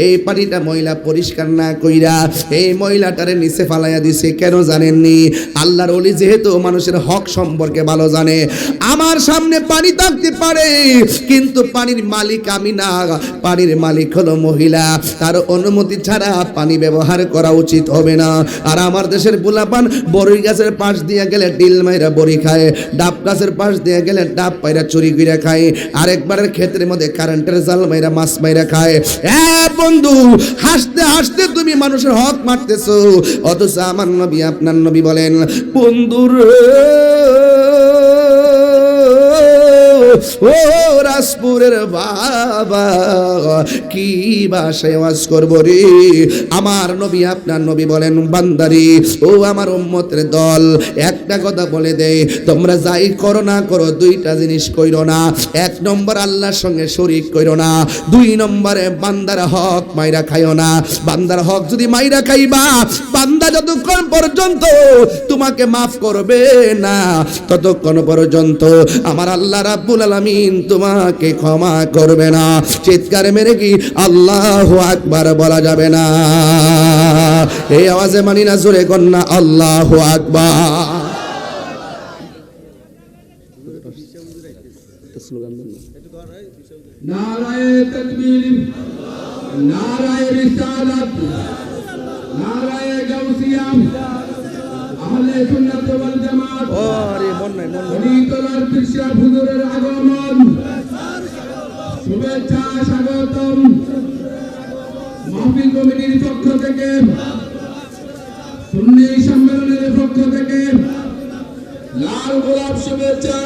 এই পানিটা মহিলা পরিষ্কার না কইরা এই মহিলাটারে নিচে ফালাইয়া দিছে। কেন জানেননি? আল্লাহর ওলি যেহেতু মানুষের হক সম্পর্কে ভালো জানে, আমার সামনে পানি থাকতে পারে কিন্তু পানির মালিক আমি না, পানির মালিক হলো মহিলা, তার অনুমতি ছাড়া পানি ব্যবহার করা উচিত হবে না। আর আমার দেশের পোলাপান বড়ই গাছের পাশ দিয়ে গেলে ডিল মাইরা বড়ি খায়, ডাব গাছের পাশ দিয়ে গেলে ডাব পাইরা চুরি কইরা খায়, আরেকবারের ক্ষেতের মধ্যে কারেন্টের জাল মাইরা মাছ মাইরা খায়। বন্ধু, হাসতে হাসতে তুমি মানুষের হক মারতেছো, অথচ আমার নবী আপনার নবী বলেন, বন্ধুরে ও রাজপুরের বাবা, কি ভাষায় ওয়াজ করব রে? আমার নবী আপনার নবী বলেন, বান্দারি ও আমার উম্মতের দল, একটা কথা বলে দেই, তোমরা যাই করো না করো, দুইটা জিনিস কইরো না। এক নম্বর আল্লাহর সঙ্গে শরীক কইরো না, দুই নম্বরে বান্দার হক মাইরা খাইও না। বান্দার হক যদি মাইরা খাইবা, বান্দা যতক্ষণ পর্যন্ত তোমাকে মাফ করবে না, ততক্ষণ পর্যন্ত আমার আল্লাহ রাব্বুল আলামিন তোমাকে ক্ষমা করবে না। চিৎকার মেরে কি আল্লাহু আকবার বলা যাবে না? এই আওয়াজে মানি না, জোরে কন্যা আল্লাহু আকবার। নারায়ে তাকবীর, নারায়ে রিসালাত, নারায়ে গাউসিয়া, আহলে সুন্নাত ওয়াল জামাত। ওরে মন নাই, মন নাই। হরিতলার কৃষ্ণ হুজুরের আগমন, শুভেচ্ছা স্বাগতম। মাহফিল কমিটির পক্ষ থেকে, সুন্নি সম্মেলনের পক্ষ থেকে লাল গোলাপ শুভেচ্ছা।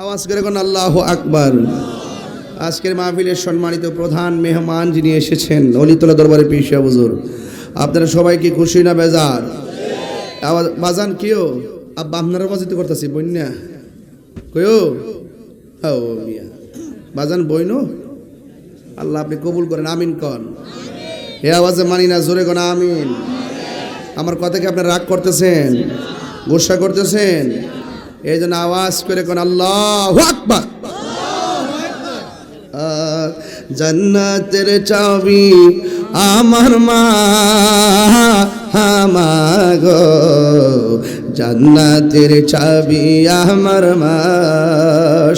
আওয়াজ করে কোন আল্লাহু আকবার। আজকের মাহফিলের সম্মানিত প্রধান মেহমান যিনি এসেছেন, অলিতলা দরবারে পীর সাহেব হুজুর, আপনারা সবাই কি খুশি না বেজার? আওয়াজ বাজান কিও আব্বা আপনারা বাজিতে করতেছি বন্যা কইও ও মিয়া বাজান বইনো, আল্লাহ আপনি কবুল করেন, আমিন কন। এ আওয়াজে মানি না, জোরে কোন আমিন। আমার কথা কি আপনারা রাগ করতেছেন, গোসা করতেছেন? এই জন্য আওয়াজ করে কোন আল্লাহু আকবার। জান্নাতের চাবি আমার মা গো, জান্নাতের চাবি আমার মা।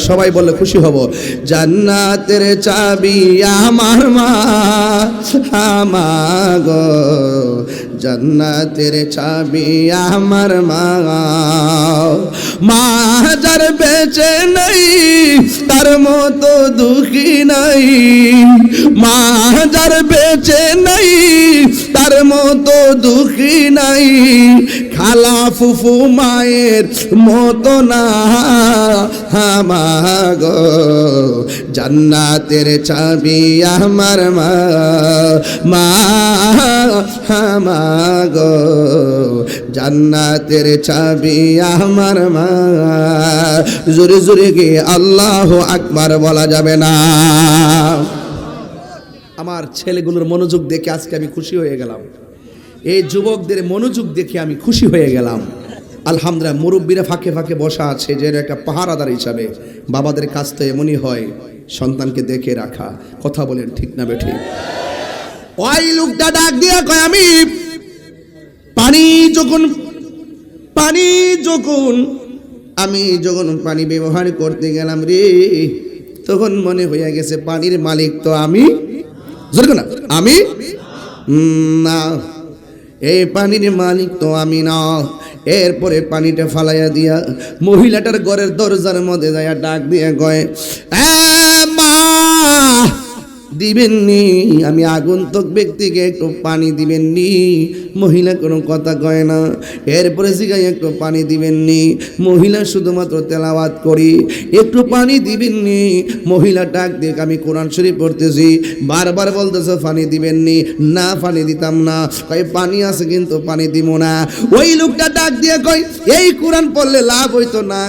সবাই বললে খুশি হব। জান্নাতের চাবি আমার মা গো, জান্নাতের চাবি আমার মা। মা যার বেঁচে নাই তার মতো দুঃখী নাই, মা যার বেঁচে নাই তার মতো দুঃখী নাই, খালা ফুফু মায়ের মতো না গো, জান্নাতের চাবি আমার মা গো, জান্নাতের চাবি আমার মা। জোরে জোরে গিয়ে আল্লাহু আকবার বলা যাবে না? আমার ছেলেগুলোর মনোযোগ দেখে আজকে আমি খুশি হয়ে গেলাম, এই যুবকদের মনোযোগ দেখে আমি খুশি হয়ে গেলাম। আলহামদুলিল্লাহ, মুরব্বীরা ফাঁকে ফাঁকে বসা আছে, যে একটা পাহারাদার হিসাবে। বাবাদের কাজ তো এমনই হয়, সন্তানকে দেখে রাখা। কথা বলেন ঠিক না বেঠিক? ওই লোকটা ডাক দিয়া কয়, আমি পানি যখন পানি আমি যখন পানি ব্যবহার করতে গেলাম রে, তখন মনে হইয়া গেছে পানির মালিক তো আমি। জোরে না, আমি না, এই পানির মালিক তো আমি না। এরপরে পানিটা ফালাইয়া দিয়া মহিলাটার ঘরের দরজার মধ্যে যাইয়া ডাক দিয়ে কয়, মা দিবেননি, আমি আগন্তুক ব্যক্তিকে একটু পানি দিবেননি? মহিলা কোনো কথা কয় না। এরপরে জিগাই একটু পানি দিবেননি? মহিলা শুধুমাত্র তেলাওয়াত করি, একটু পানি দিবেননি? মহিলা ডাক দিয়ে, আমি কোরআন শরীফ পড়তেছি, বারবার বলতেছে পানি দিবেননি? না, পানি দিতাম না। কয় পানি আছে কিন্তু পানি দিব না। ওই লোকটা ডাক দিয়ে কয়, এই কোরআন পড়লে লাভ হইতো না?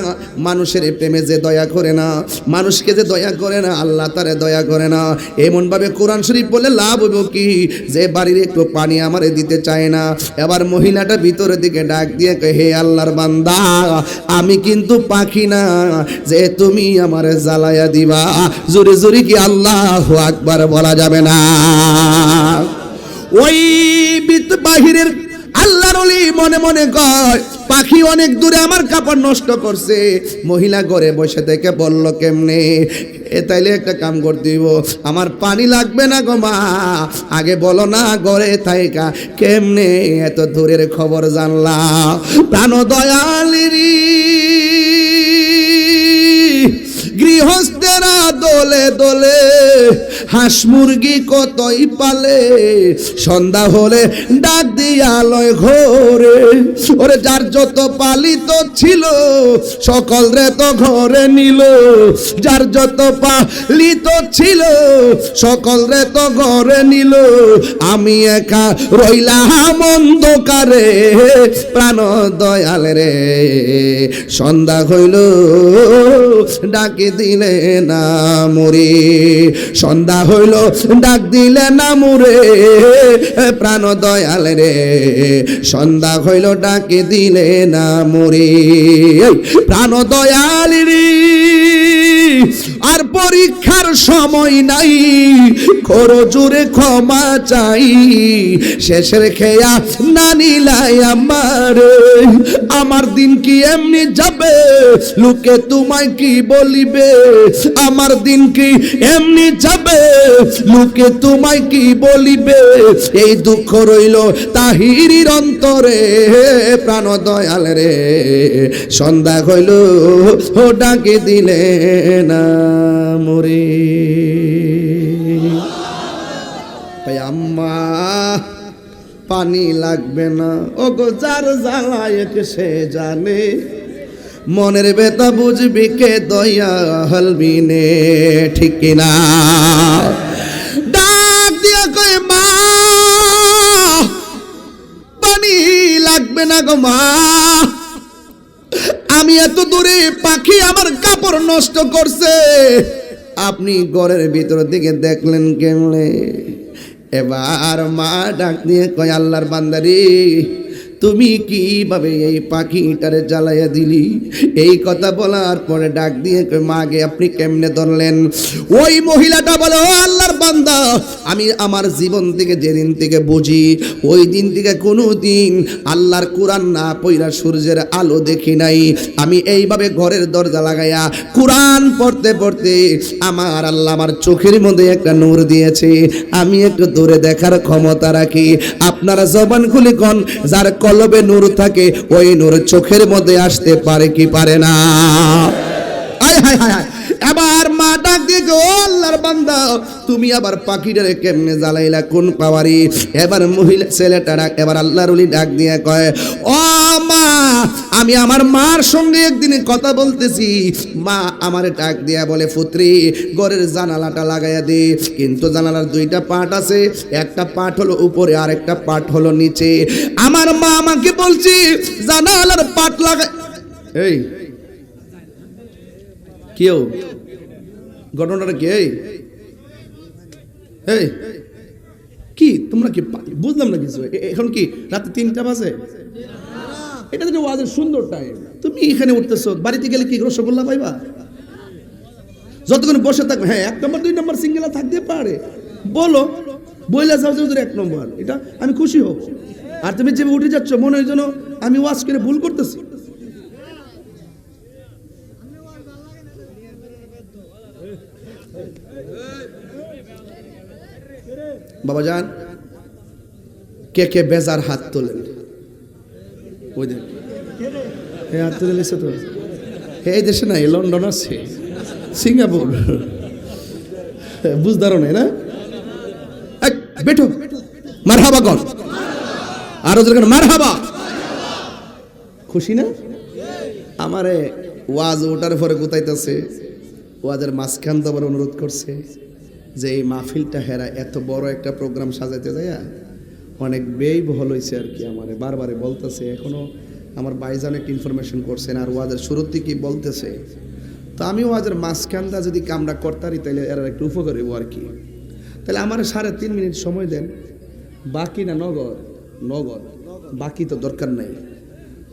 মানুষের প্রেমে যে দয়া করে না, মানুষকে যে দয়া করে না, আল্লাহ তারে দয়া করে না। এমন ভাবে কোরআন শরীফ বলে লাভ হইব কি, যে বাড়ির একটু পানি আমারে দিতে চায় না। এবার মহিলাটা ভিতরের দিকে ডাক দিয়ে কয়, হে আল্লাহর বান্দা, আমি কিন্তু পাখি না যে তুমি আমারে জ্বালায়া দিবা। জোরে জোরে কি আল্লাহু আকবার বলা যাবে না? ওই বাহিরের আল্লাহর ওলি মনে মনে কয়, পাখি অনেক দূরে আমার কাপড় নষ্ট করছে। মহিলা ঘরে বসে থেকে বলল, কেমনে? তাইলে একটা কাম করতে দিব, আমার পানি লাগবে না গো মা, আগে বলো না ঘরে থাইকা কেমনে এত দূরের খবর জানলা? প্রাণ দয়ালেরি গৃহস্থেরা দোলে দোলে হাঁস মুরগি কতই পালে, সন্ধ্যা হলে ডাক দিয়া লয় ঘরে। ওরে যার যত পালিত ছিল সকল রে তো ঘরে নিল, যার যত পালিত ছিল সকল রে তো ঘরে নিল। আমি একা রইলাম অন্ধকারে, প্রাণ দয়াল রে সন্ধ্যা হইল ডাকি দিলে না মরে, সন্ধ্যা হইল ডাক দিলে না মরে। প্রাণ দয়াল রে সন্ধ্যা হইল ডাকি দিলে না মরে। প্রাণ দয়াল রে আর পরীক্ষার সময় নাই, খরো জোরে ক্ষমা চাই, শেষের খেয়া না নিলাই আমার দিন কি এমনি যাবে, লোকে তোমায় কি বলিবে? আমার দিন কি এমনি যাবে, লোকে তোমায় কি বলিবে? এই দুঃখ রইল তাহিরির অন্তরে, প্রাণ দয়াল রে সন্ধ্যা হইল ও ডাকে দিলে না মরে। আম্মা পানি লাগবে না, ও গো যার জ্বালায় সে জানে, মনের বেতা বুঝবি কে দয়াল বিনে, ঠিক কিনা? ডাক দিয়া কয়, মা পানি লাগবে না গো মা, আমি এত দূরে, পাখি আমার কাপড় নষ্ট করছে। আপনি ঘরের ভিতর দিকে দেখলেন কেমনে? এবার মা ডাক দিয়ে কয়, আল্লাহর বান্দারি, তুমি কিভাবে এই পাখিটারে জ্বালাইয়া দিলি? এই কথা বলার পরে ডাক দিয়ে কয়, মাগে আপনি কেমনে ধরলেন? ওই মহিলাটা বলে, ও আল্লাহর বান্দা, আমি আমার জীবন থেকে যেদিন থেকে বুঝি, ওই দিন থেকে কোনো দিন আল্লাহর কোরআন না পইরা সূর্যের আলো দেখি নাই। আমি এইভাবে ঘরের দরজা লাগাইয়া কোরআন পড়তে পড়তে আমার আল্লাহ আমার চোখের মধ্যে একটা নূর দিয়েছে, আমি একটু দূরে দেখার ক্ষমতা রাখি। আপনারা জবান খুলে কোন, যার কলবে নূর থাকে ওই নূর চোখের মধ্যে আসতে পারে কি পারে না? আয় হায় হায় হায়। এবার মা ডাক দিয়ে, ও আল্লাহর বান্দা, তুমি আবার পাখিটারে কেমনে জ্বালাইলা, কোন পাওয়ারি? এবার মহিলা ছেলেটা ডাক, এবার আল্লাহর ওলি ডাক দিয়ে কয়, ও মা, আমি আমার মার সঙ্গে একদিন কথা বলতেছি, মা আমারে ডাক দিয়া বলে, পুত্রী ঘরের জানালাটা লাগাইয়া দে। কিন্তু জানালার দুইটা পাট আছে, একটা পাট হলো উপরে আর একটা পাট হলো নিচে। আমার মা আমাকে বলছি জানালার পাট লাগা। এই কেউ ঘটনাটা কি? এই কি তোমরা কি বুঝলাম না কিছু? এখন কি রাতে 3টা বাজে? এটা তো ওয়াজের সুন্দর টাইম, তুমি এখানে উঠতেছো, বাড়িতে গেলে কি রসগোল্লা পাইবা? যতক্ষণ বসে থাকবে, হ্যাঁ 1 নম্বর 2 নম্বর সিঙ্গেলা থাকতে পারে, বলো বইলা যাও যে 1 নম্বর, এটা আমি খুশি হব। আর তুমি যে উঠে যাচ্ছ মনে হয় যেন আমি ওয়াজ করে ভুল করতেছি। বাবা যান, কে কে বেজার হাত তোলেন? ওই দেখ হাত তুলে নিচ্ছে তো। এই দেশে নাই, লন্ডন আছে, সিঙ্গাপুর, বুঝদারো নাই না? বেঠো মারহাবা কর, আরো যেরকম মারহাবা। খুশি না? আমারে ওয়াজ ওটার পরে গুতাইতেছে, ওয়াজের মাঝখান তো আবার অনুরোধ করছে যে এই মাহফিলটা হেরা এত বড় একটা প্রোগ্রাম সাজাইতে যায় অনেক ব্যয়বহুল হয়েছে আর কি। আমারে বারবারে বলতেছে, এখনো আমার ভাইজান একটা ইনফরমেশন করছেন আর ওয়াজের শুরুর থেকেই বলতেছে। তো আমি ওয়াজের মাঝখানটা যদি কামটা করতারি তাহলে এরা একটু উপকার হইব আর কি। তাহলে আমার 3.5 মিনিট সময় দেন, বাকি না নগদ? নগদ, বাকি তো দরকার নাই।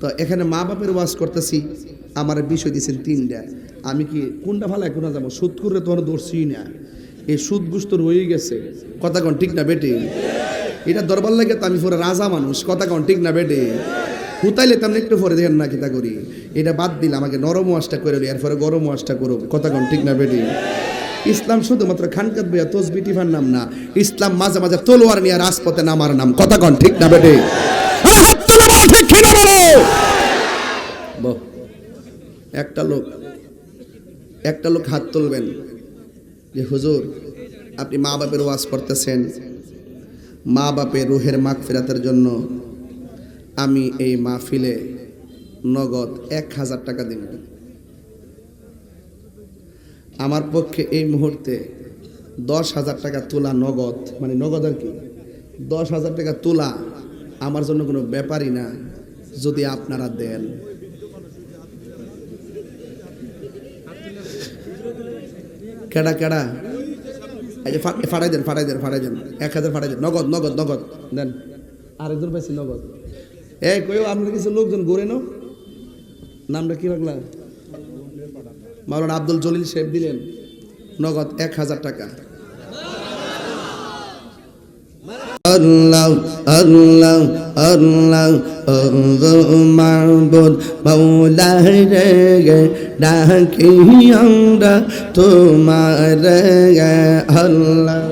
তো এখানে মা বাপের ওয়াজ করতেছি, আমার বিষয় দিয়েছেন 3টা। আমি কি কোনটা ভালো কোনটা যাবো? সুদ করে তো ধরছি না, এই সুদ গুস্ত রয়ে গেছে। কথা কন ঠিক না বেটে? এটা দরবার লাগে তো আমি পুরো রাজা মানুষ। কথা কন ঠিক না বেটে? হুতাইলে তেমন একটু পরে দেখেন না কিতা করি। এটা বাদ দিলে আমাকে নরম ওয়াজটা করে এরপরে গরম ওয়াজটা করো। কথা কন ঠিক না বেটে? ইসলাম শুধুমাত্র খানকাত বইয়া তসবি টিফার নাম না, ইসলাম মাঝে মাঝে তলোয়ার নিয়ে রাজপথে নামার নাম। কথা কন ঠিক না বেটে? একটা লোক হাত তুলবেন যে হুজুর আপনি মা বাপের ওয়াজ করতেছেন, মা বাপের রুহের মাগফিরাতের জন্য আমি এই মাহফিলে নগদ 1000 টাকা দিব। আমার পক্ষে এই মুহূর্তে 10,000 টাকা তোলা নগদ, মানে নগদ আর কি, 10,000 টাকা তোলা আমার জন্য কোনো ব্যাপারই না যদি আপনারা দেন। কেডা কেডা? এই যে ফাটাই দেন 1000 ফাটাই দেন, নগদ নগদ নগদ দেন। আরেকজন পাইছি নগদ। কইও আপনার কিছু লোকজন ঘুরে নো, নামটা কি রাখলা? মাওলানা আব্দুল জলিল সাহেব দিলেন নগদ 1000 টাকা। আল্লাহ আল্লাহ আল্লাহ মাবুদ মাওলা রে ডাকি আমরা তোমার আল্লাহ।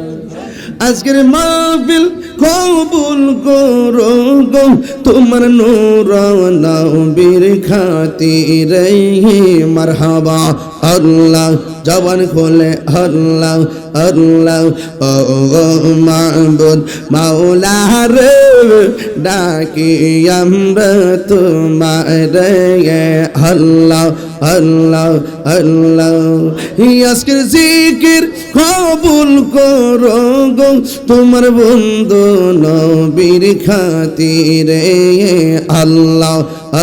আজকের মাহফিল কবুল করো গো তোমার নূর নবীর খাতিরে মারহাবা। আল্লাহ জবান খোলে আল্লাহ আল্লাহ ও মাবুদ মাওলা রে ডাকি আমরা তোমার আল্লাহ আল্লাহ আল্লাহ। আজকের জিকির কবুল করো গো তোমার বন্ধু নবীর খাতিরে আল্লাহ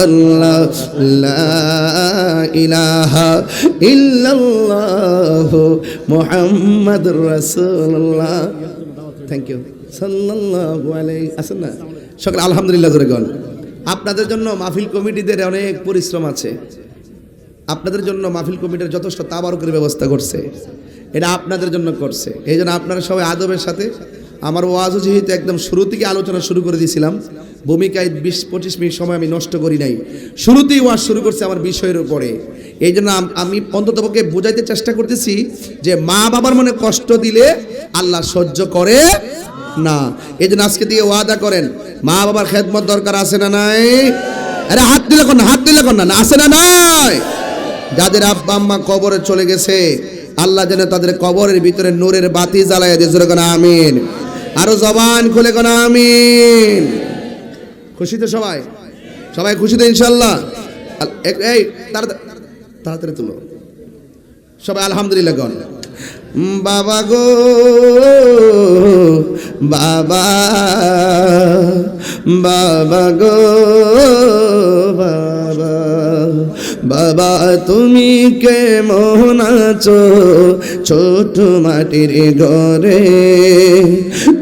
আল্লাহ লা ইলাহা ইল্লাল্লাহ মুহাম্মাদুর রাসূলুল্লাহ। থ্যাংক ইউ সাল্লাল্লাহু আলাইহি আসেন না সকলে আলহামদুলিল্লাহ জোরে গান। আপনাদের জন্য মাহফিল কমিটিদের অনেক পরিশ্রম আছে, আপনাদের জন্য মাহফিল কমিটির যথেষ্ট তাবারকের ব্যবস্থা করছে, এটা আপনাদের জন্য করছে। এই জন্য আপনারা সবাই আদবের সাথে, আমার ওয়াজও যেহেতু একদম শুরু থেকে আলোচনা শুরু করে দিয়েছিলাম, ভূমিকায় 20-25 মিনিট সময় আমি নষ্ট করি নাই, শুরুতেই ওয়াজ শুরু করছে আমার বিষয়ের উপরে। এই জন্য আমি অন্ততপক্ষে বোঝাইতে চেষ্টা করতেছি যে মা বাবার মনে কষ্ট দিলে আল্লাহ সহ্য করে না। এই জন্য আজকে দিয়ে ওয়াদা করেন, মা বাবার খেদমত দরকার আছে না নাই? আরে হাত দিলে কোন না, হাত দিলে কোন না, আছে না নাই? যাদের আব্বা আম্মা কবরে চলে গেছে আল্লাহ যেন তাদের কবরের ভিতরে নূরের বাতি জ্বালায় দিয়ে জোরে কোন আমিন। আরো জবান খুলে কোন আমিন। খুশি তো সবাই? সবাই খুশি তো ইনশাআল্লাহ? এই তাড়াতাড়ি তুলো সবাই আলহামদুলিল্লাহ গণ। বাবা গো বাবা, বাবা গো বাবা, বাবা তুমি কেমন আছো ছোট মাটির ঘরে?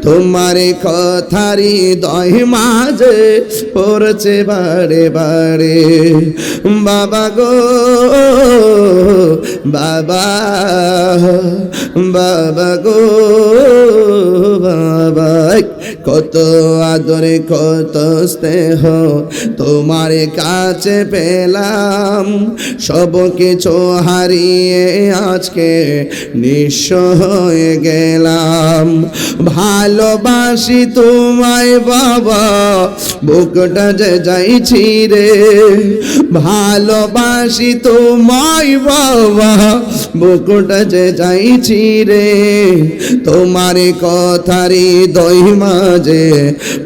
তোমার কথারি দয় মাঝে পড়ছে বারে বারে বাবা গো বাবা বাবা গো বাবা কত আদরে কত স্নেহ তোমার কাছে পেলাম সব কিছু হারিয়ে আজকে নিঃস্ব হয়ে গেলাম ভালোবাসি তোমায় বাবা বুকটা যে যাইছি রে ভালোবাসি তোমায় বাবা বুকটা যে যাইছি রে তোমার কথারি দই মাঝে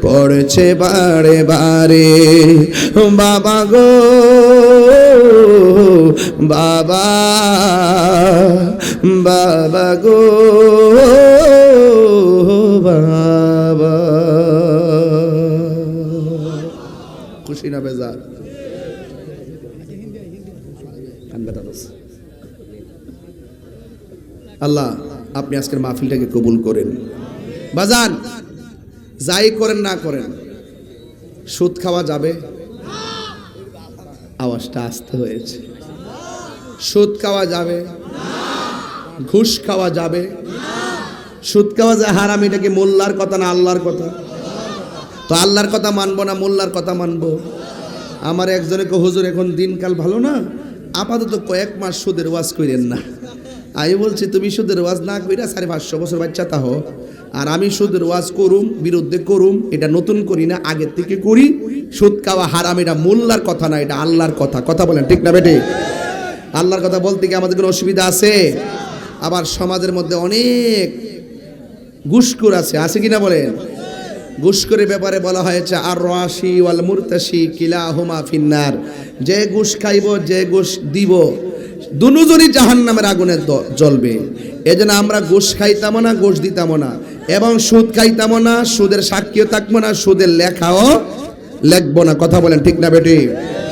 পড়ছে বারে বারে বাবা গো বাবা বাবা গো বাবা খুশি না বেজার আল্লাহ আপনি আজকের মাহফিলটাকে কবুল করেন বাজান যাই করেন না করেন সুদ খাওয়া যাবে আওয়াজটা আসতে হয়েছে সুদ খাওয়া যাবে ঘুষ খাওয়া যাবে সুদ খাওয়া যায় হারাম এটা কি মোল্লার কথা না আল্লাহর কথা তো আল্লাহর কথা মানবো না মোল্লার কথা মানবো আমার একজনে কো হুজুর এখন দিনকাল ভালো না আপাতত কয়েক মাস সুদের ওয়াজ করেন না আমি বলছি তুমি সুদের ওয়াজ না কইরা 550 বছর বাচ্চা তাহ আর আমি সুদের ওয়াজ করুম বিরুদ্ধে করুম এটা নতুন করি না আগের থেকে করি সুদ খাওয়া হারাম এটা মোল্লার কথা না এটা আল্লাহর কথা কথা বলেন ঠিক না বেটে আল্লাহর কথা বলতে কি আমাদের কোনো অসুবিধা আছে আবার সমাজের মধ্যে অনেক ঘুষখোর আছে কিনা বলেন ঘুষখোরের ব্যাপারে বলা হয়েছে আর রাশি ওয়াল মুরতাশি কিলাহুমা ফিন্নার যে ঘুষ খাইব যে ঘুষ দিব দুজনই জাহান্নামের আগুনে জ্বলবে এজন্য আমরা ঘুষ খাইতাম না ঘুষ দিতাম না এবং সুদ খাইতাম না সুদের সাক্ষীও থাকবো না সুদের লেখাও লিখবো না কথা বলেন ঠিক না বেটি